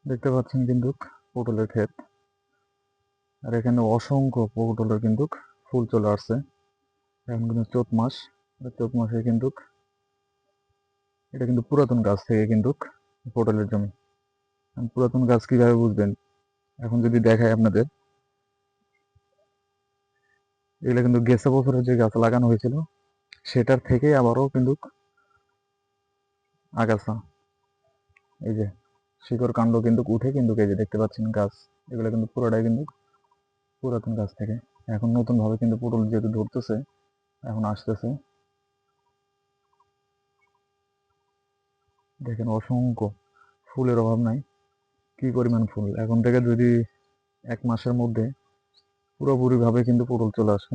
দেখতে পাচ্ছেন কিন্তু পটলের ক্ষেত, আর এখানে অসংখ্য পটলের কিন্তু ফুল চলে আসছে। এখন কিন্তু চৈত মাস, চৈত মাসে কিন্তু এটা কিন্তু পুরাতন গাছ থেকে কিন্তু পটলের জমি। পুরাতন গাছ কিভাবে বুঝবেন, এখন যদি দেখাই আপনাদের, এগুলো কিন্তু গেছে বছরে যে গাছ লাগানো হয়েছিল সেটার থেকেই আবারও কিন্তু আগাছা, এই যে শিকড় কাণ্ড কিন্তু উঠে কিন্তু এই যে দেখতে পাচ্ছেন গাছ, এগুলো কিন্তু পুরোটাই কিন্তু পুরাতন গাছ থেকে। এখন নতুন ভাবে কিন্তু পটল যেহেতু ধরতেছে, এখন আসতেছে, দেখেন অসংখ্য ফুলের অভাব নাই, কি পরিমাণ ফুল। এখন থেকে যদি 1 মাসের মধ্যে পুরোপুরি ভাবে কিন্তু পটল চলে আসে।